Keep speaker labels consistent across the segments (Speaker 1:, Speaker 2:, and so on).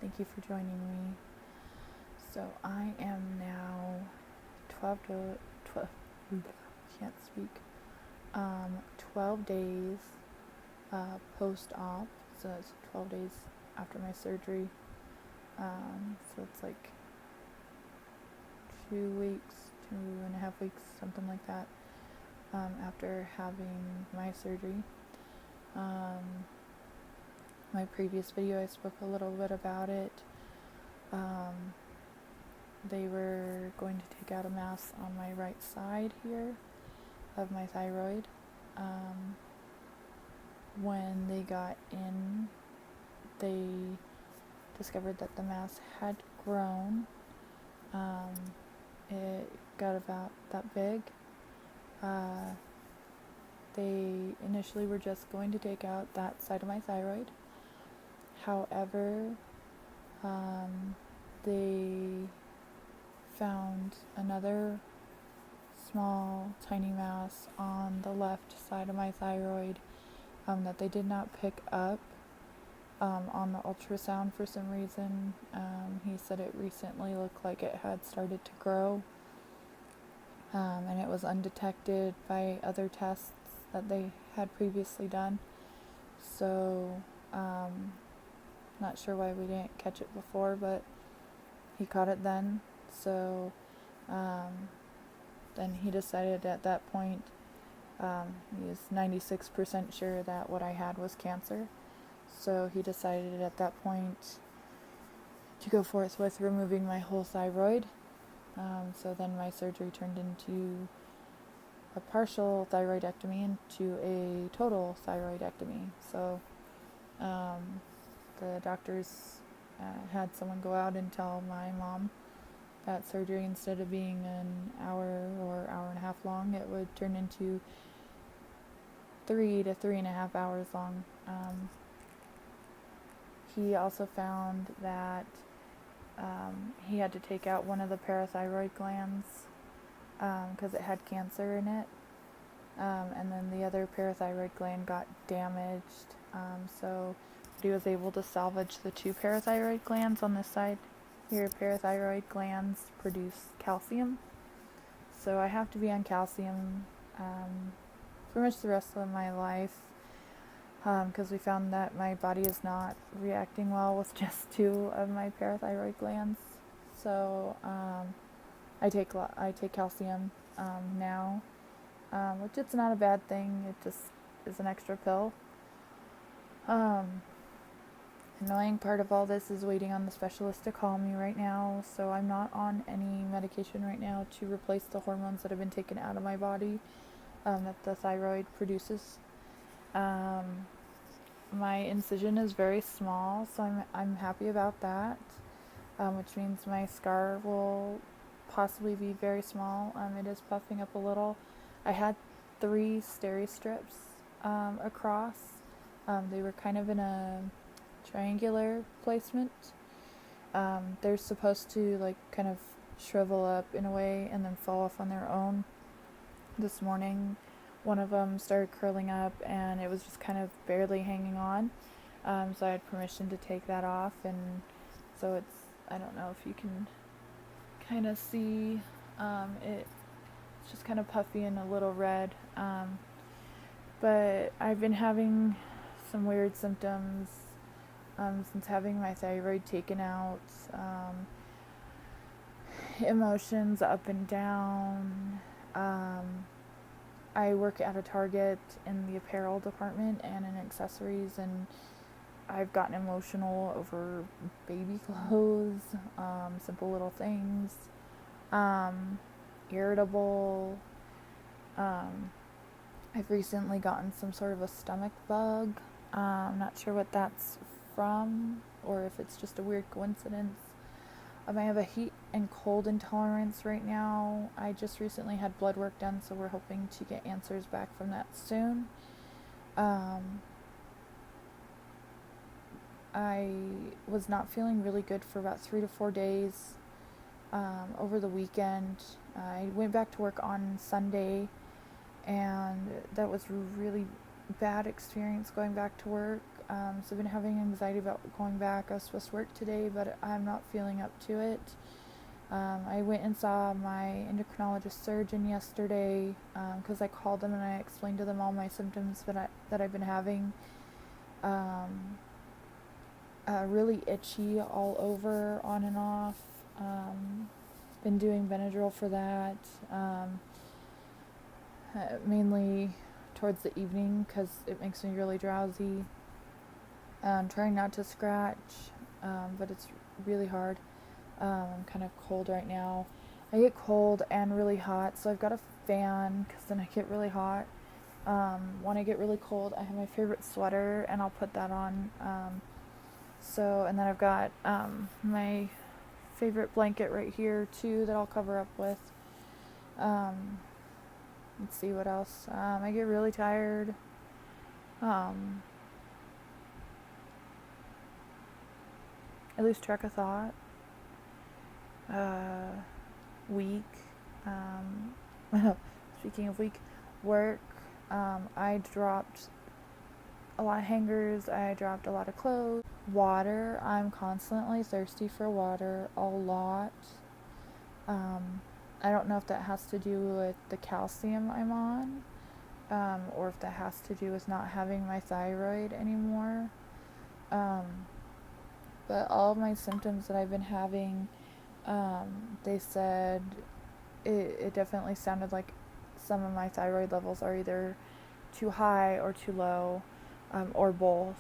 Speaker 1: Thank you for joining me. So I am now 12 can't speak. 12 days post-op, so it's 12 days after my surgery. So it's like 2.5 weeks, something like that, after having my surgery. My previous video, I spoke a little bit about it. They were going to take out a mass on my right side here of my thyroid. When they got in, they discovered that the mass had grown. It got about that big. They initially were just going to take out that side of my thyroid. However, they found another small, tiny mass on the left side of my thyroid that they did not pick up on the ultrasound for some reason. He said it recently looked like it had started to grow, and it was undetected by other tests that they had previously done. So, not sure why we didn't catch it before, but he caught it then. So, then he decided at that point, he was 96% sure that what I had was cancer. So he decided at that point to go forth with removing my whole thyroid. So then my surgery turned into a partial thyroidectomy into a total thyroidectomy. So the doctors had someone go out and tell my mom that surgery, instead of being an hour or hour and a half long, it would turn into 3 to 3.5 hours long. He also found that he had to take out one of the parathyroid glands because it had cancer in it, and then the other parathyroid gland got damaged, so he was able to salvage the 2 parathyroid glands on this side. Here, parathyroid glands produce calcium, so I have to be on calcium pretty much the rest of my life, because we found that my body is not reacting well with just 2 of my parathyroid glands. So I take calcium now, which it's not a bad thing. It just is an extra pill. Annoying part of all this is waiting on the specialist to call me right now, so I'm not on any medication right now to replace the hormones that have been taken out of my body that the thyroid produces. My incision is very small, so I'm happy about that, which means my scar will possibly be very small. It is puffing up a little. I had 3 steri strips across. They were kind of in a triangular placement. They're supposed to like kind of shrivel up in a way and then fall off on their own. This morning one of them started curling up and it was just kind of barely hanging on, so I had permission to take that off, and so I don't know if you can kind of see, it's just kind of puffy and a little red, but I've been having some weird symptoms since having my thyroid taken out. Emotions up and down. I work at a Target in the apparel department and in accessories, and I've gotten emotional over baby clothes, simple little things, irritable. I've recently gotten some sort of a stomach bug. I'm not sure what that's from or if it's just a weird coincidence. I have a heat and cold intolerance right now. I just recently had blood work done, so we're hoping to get answers back from that soon. I was not feeling really good for about 3 to 4 days over the weekend. I went back to work on Sunday, and that was a really bad experience going back to work. So I've been having anxiety about going back. I was supposed to work today, but I'm not feeling up to it. I went and saw my endocrinologist surgeon yesterday because I called them and I explained to them all my symptoms that I've been having. Really itchy all over, on and off. Been doing Benadryl for that, mainly towards the evening because it makes me really drowsy. Trying not to scratch, but it's really hard. I'm kind of cold right now. I get cold and really hot, so I've got a fan because then I get really hot. When I get really cold, I have my favorite sweater and I'll put that on. And then I've got my favorite blanket right here too that I'll cover up with. Let's see what else. I get really tired. I lose track of thought. Weak. Speaking of weak, work. I dropped a lot of hangers. I dropped a lot of clothes. Water. I'm constantly thirsty for water a lot. I don't know if that has to do with the calcium I'm on, or if that has to do with not having my thyroid anymore. But all of my symptoms that I've been having, they said it definitely sounded like some of my thyroid levels are either too high or too low, or both.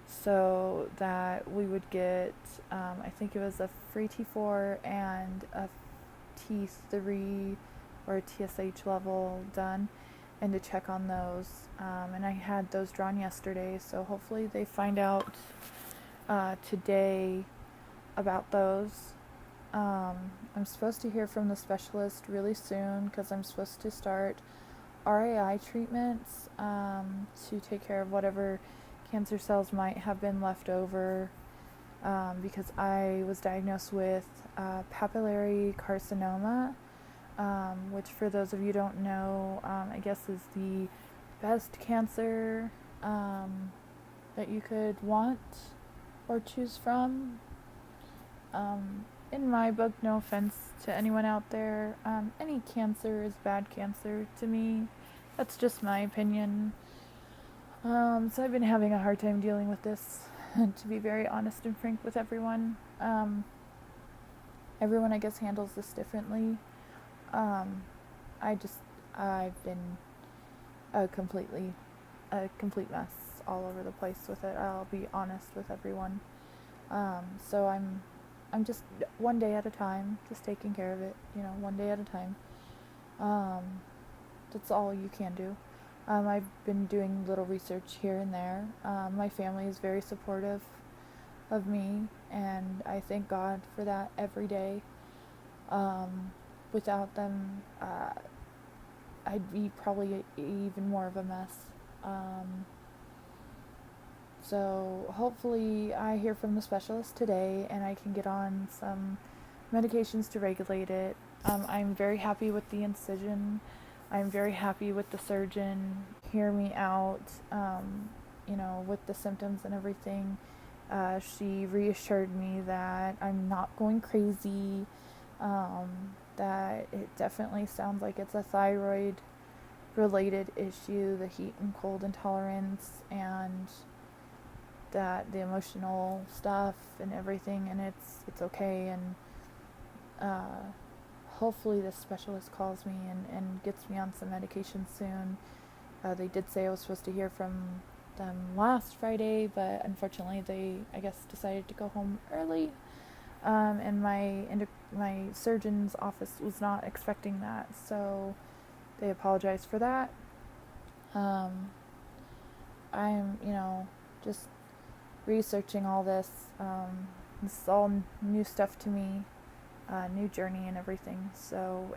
Speaker 1: So that we would get, I think it was a free T4 and a T3 or a TSH level done, and to check on those. And I had those drawn yesterday, so hopefully they find out today about those. I'm supposed to hear from the specialist really soon because I'm supposed to start RAI treatments to take care of whatever cancer cells might have been left over, because I was diagnosed with papillary carcinoma, which for those of you who don't know, I guess is the best cancer that you could want or choose from. In my book, no offense to anyone out there, any cancer is bad cancer to me. That's just my opinion. So I've been having a hard time dealing with this, to be very honest and frank with everyone. Everyone, I guess, handles this differently. I've been a complete mess all over the place with it. I'll be honest with everyone. So I'm just one day at a time, just taking care of it, one day at a time. That's all you can do. I've been doing little research here and there. My family is very supportive of me, and I thank God for that every day. Without them, I'd be probably even more of a mess. So hopefully I hear from the specialist today and I can get on some medications to regulate it. I'm very happy with the incision. I'm very happy with the surgeon. Hear me out, with the symptoms and everything. She reassured me that I'm not going crazy, that it definitely sounds like it's a thyroid related issue, the heat and cold intolerance, and that the emotional stuff and everything, and it's okay. And hopefully this specialist calls me and gets me on some medication soon. They did say I was supposed to hear from them last Friday, but unfortunately they, I guess, decided to go home early. And my surgeon's office was not expecting that, so they apologized for that. I'm, just researching all this. This is all new stuff to me, new journey and everything. So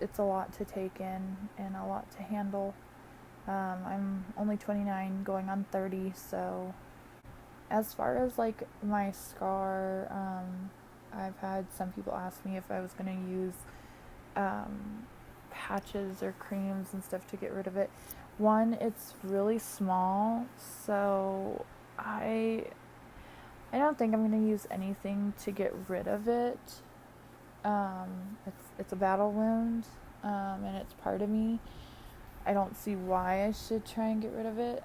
Speaker 1: it's a lot to take in and a lot to handle. I'm only 29, going on 30. So as far as like my scar, I've had some people ask me if I was going to use patches or creams and stuff to get rid of it. one, it's really small, so I don't think I'm going to use anything to get rid of it. It's a battle wound, and it's part of me. I don't see why I should try and get rid of it.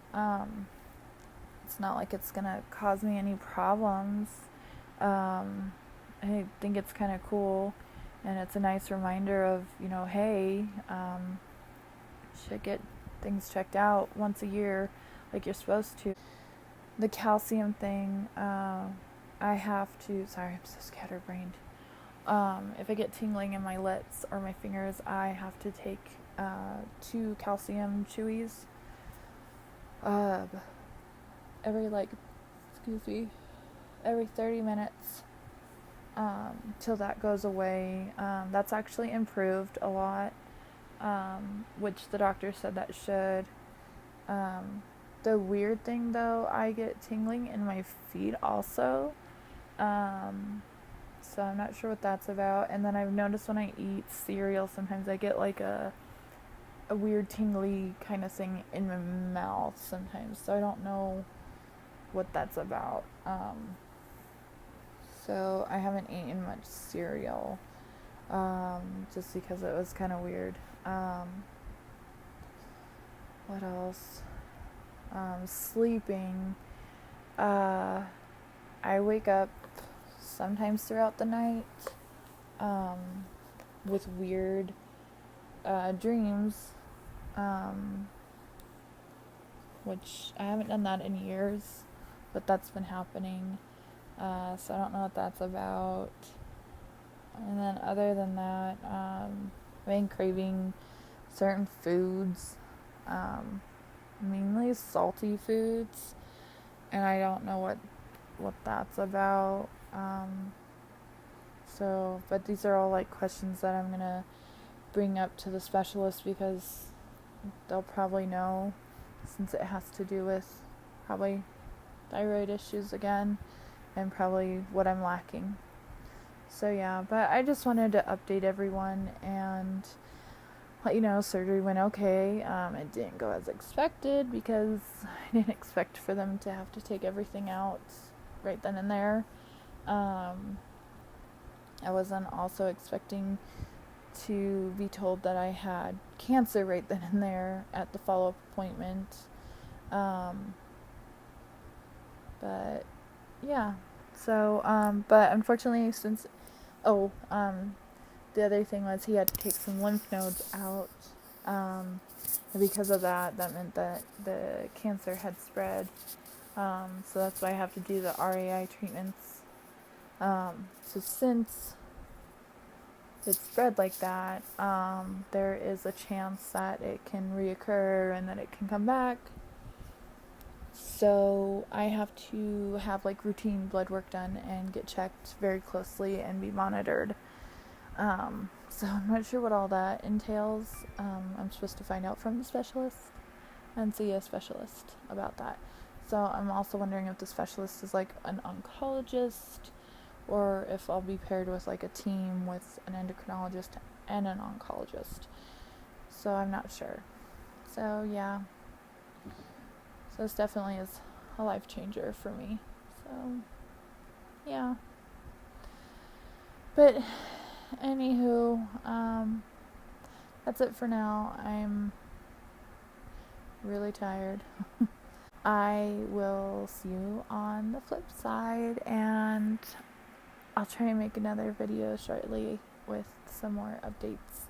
Speaker 1: It's not like it's going to cause me any problems. I think it's kind of cool, and it's a nice reminder of, hey, should get things checked out once a year like you're supposed to. The calcium thing, I have to, sorry, I'm so scatterbrained. If I get tingling in my lips or my fingers, I have to take 2 calcium chewies every 30 minutes till that goes away. That's actually improved a lot, which the doctor said that should. The weird thing though, I get tingling in my feet also. So I'm not sure what that's about. And then I've noticed when I eat cereal, sometimes I get like a weird tingly kind of thing in my mouth sometimes. So I don't know what that's about. So I haven't eaten much cereal, just because it was kind of weird. What else? Sleeping. I wake up sometimes throughout the night with weird dreams, which I haven't done that in years, but that's been happening. So I don't know what that's about. And then other than that, I've been craving certain foods, mainly salty foods, and I don't know what that's about. But these are all like questions that I'm gonna bring up to the specialist, because they'll probably know, since it has to do with probably thyroid issues again, and probably what I'm lacking. So yeah, but I just wanted to update everyone and let you know surgery went okay. It didn't go as expected, because I didn't expect for them to have to take everything out right then and there. I wasn't also expecting to be told that I had cancer right then and there at the follow-up appointment. But yeah, so but unfortunately, the other thing was he had to take some lymph nodes out. Because of that meant that the cancer had spread. So that's why I have to do the RAI treatments. So since it spread like that, there is a chance that it can reoccur and that it can come back. So I have to have like routine blood work done and get checked very closely and be monitored. So I'm not sure what all that entails. I'm supposed to find out from the specialist and see a specialist about that. So I'm also wondering if the specialist is like an oncologist, or if I'll be paired with like a team with an endocrinologist and an oncologist. So I'm not sure. So yeah. So this definitely is a life changer for me. So yeah. But anywho, that's it for now. I'm really tired. I will see you on the flip side, and I'll try and make another video shortly with some more updates.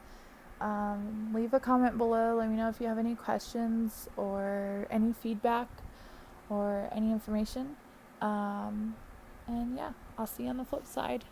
Speaker 1: Leave a comment below. Let me know if you have any questions or any feedback or any information. And yeah, I'll see you on the flip side.